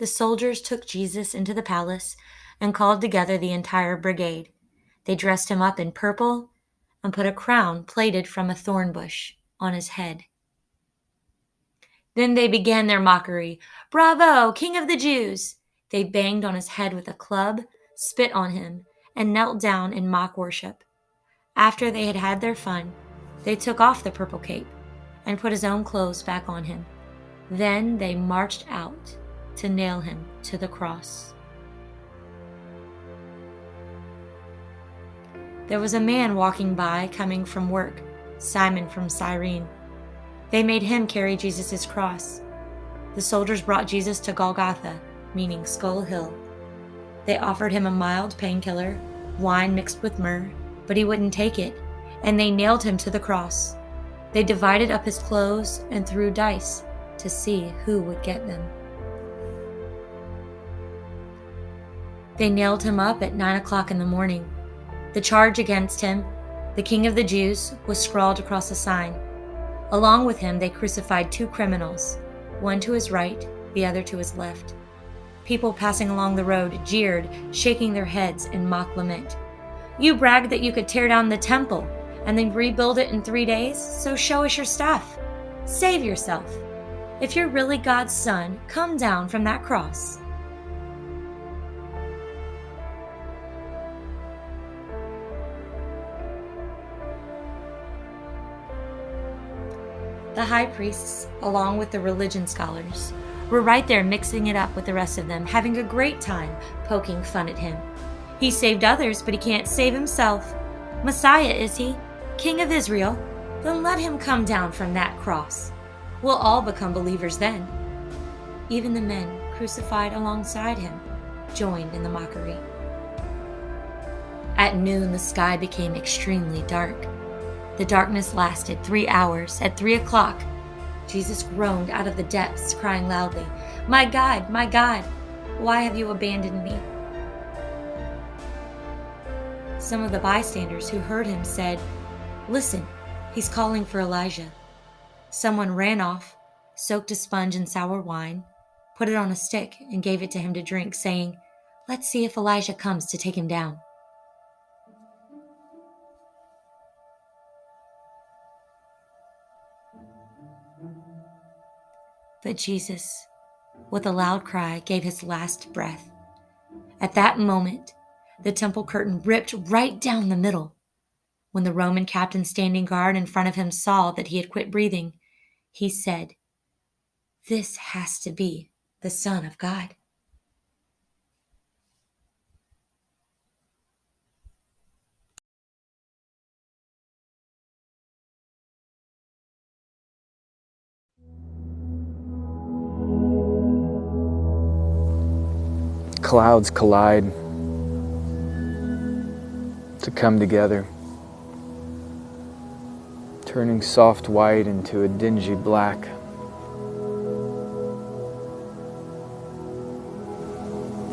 The soldiers took Jesus into the palace and called together the entire brigade. They dressed him up in purple and put a crown plaited from a thorn bush on his head. Then they began their mockery. "Bravo, King of the Jews!" They banged on his head with a club, spit on him, and knelt down in mock worship. After they had had their fun, they took off the purple cape and put his own clothes back on him. Then they marched out to nail him to the cross. There was a man walking by, coming from work, Simon from Cyrene. They made him carry Jesus' cross. The soldiers brought Jesus to Golgotha, meaning Skull Hill. They offered him a mild painkiller, wine mixed with myrrh, but he wouldn't take it, and they nailed him to the cross. They divided up his clothes and threw dice to see who would get them. They nailed him up at 9 o'clock in the morning. The charge against him, the King of the Jews, was scrawled across a sign. Along with him, they crucified 2 criminals, one to his right, the other to his left. People passing along the road jeered, shaking their heads in mock lament. "You bragged that you could tear down the temple and then rebuild it in 3 days, so show us your stuff. Save yourself. If you're really God's son, come down from that cross." The high priests, along with the religion scholars, were right there mixing it up with the rest of them, having a great time poking fun at him. He saved others, but he can't save himself. Messiah, is he? King of Israel? Then let him come down from that cross. We'll all become believers then. Even the men crucified alongside him joined in the mockery. At noon, the sky became extremely dark. The darkness lasted 3 hours. At 3 o'clock, Jesus groaned out of the depths, crying loudly, my God, why have you abandoned me?" Some of the bystanders who heard him said, "Listen, he's calling for Elijah." Someone ran off, soaked a sponge in sour wine, put it on a stick, and gave it to him to drink, saying, "Let's see if Elijah comes to take him down." But Jesus, with a loud cry, gave his last breath. At that moment, the temple curtain ripped right down the middle. When the Roman captain standing guard in front of him saw that he had quit breathing, he said, "This has to be the Son of God." Clouds collide to come together, turning soft white into a dingy black.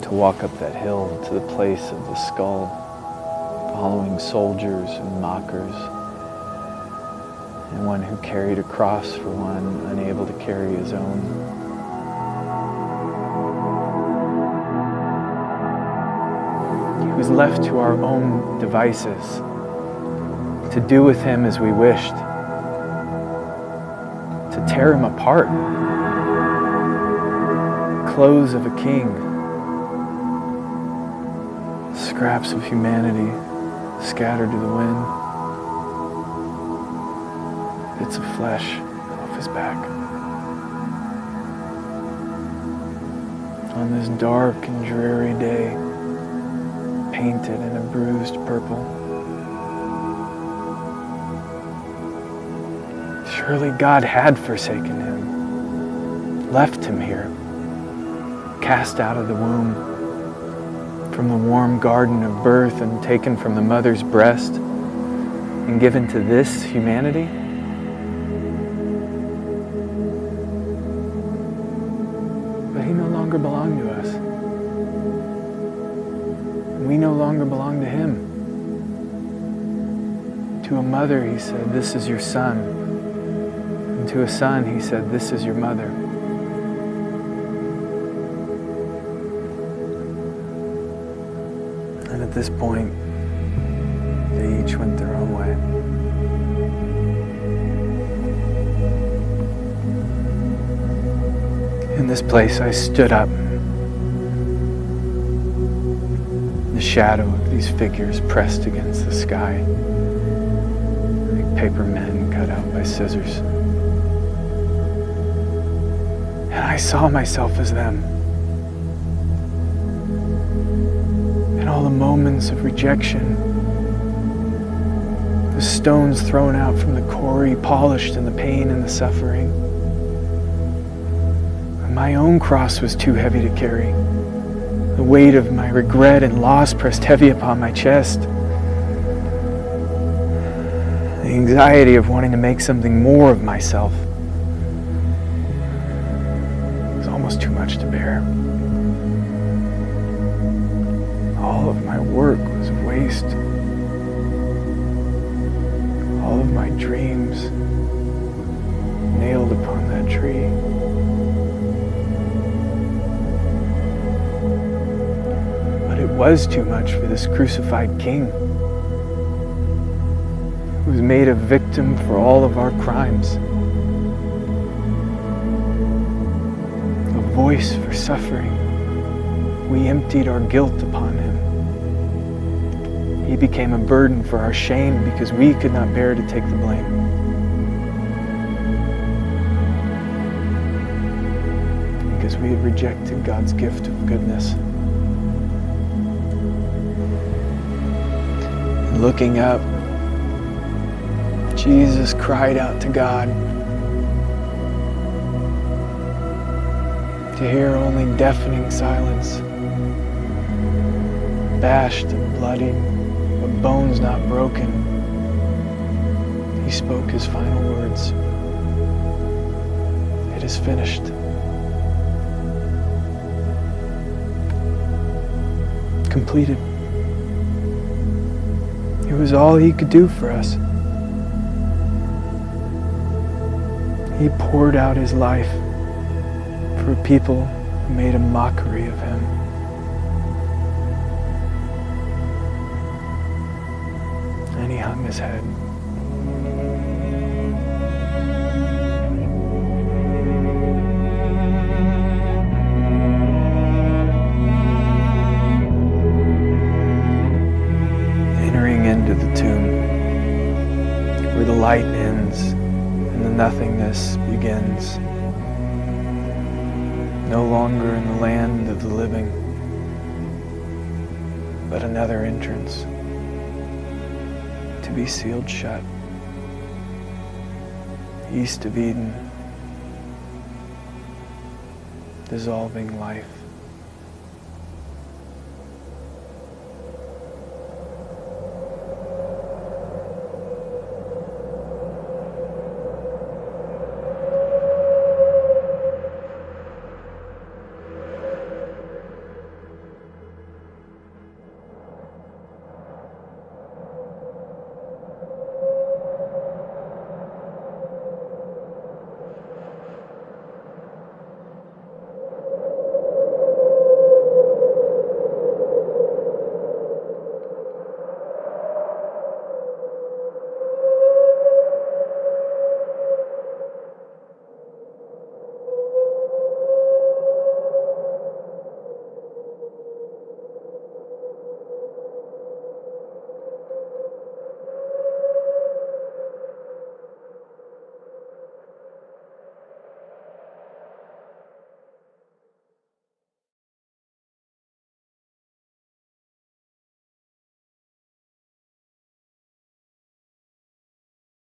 To walk up that hill to the place of the skull, following soldiers and mockers, and one who carried a cross for one unable to carry his own. He was left to our own devices, to do with him as we wished, to tear him apart. Clothes of a king, scraps of humanity scattered to the wind, bits of flesh off his back. On this dark and dreary day, painted in a bruised purple. Surely God had forsaken him, left him here, cast out of the womb, from the warm garden of birth and taken from the mother's breast and given to this humanity? But he no longer belonged to us. We no longer belong to him. To a mother, he said, "This is your son." And to a son, he said, "This is your mother." And at this point, they each went their own way. In this place, I stood up. The shadow of these figures pressed against the sky, like paper men cut out by scissors. And I saw myself as them. And all the moments of rejection, the stones thrown out from the quarry, polished in the pain and the suffering. My own cross was too heavy to carry. The weight of my regret and loss pressed heavy upon my chest. The anxiety of wanting to make something more of myself was almost too much to bear. All of my work was a waste. All of my dreams nailed upon that tree. It was too much for this crucified king, who was made a victim for all of our crimes, a voice for suffering. We emptied our guilt upon him. He became a burden for our shame because we could not bear to take the blame. Because we had rejected God's gift of goodness. Looking up, Jesus cried out to God. To hear only deafening silence, bashed and bloody, but bones not broken, he spoke his final words. It is finished. Completed. It was all he could do for us. He poured out his life for people who made a mockery of him. And he hung his head. Into the tomb, where the light ends and the nothingness begins. No longer in the land of the living, but another entrance to be sealed shut. East of Eden, dissolving life.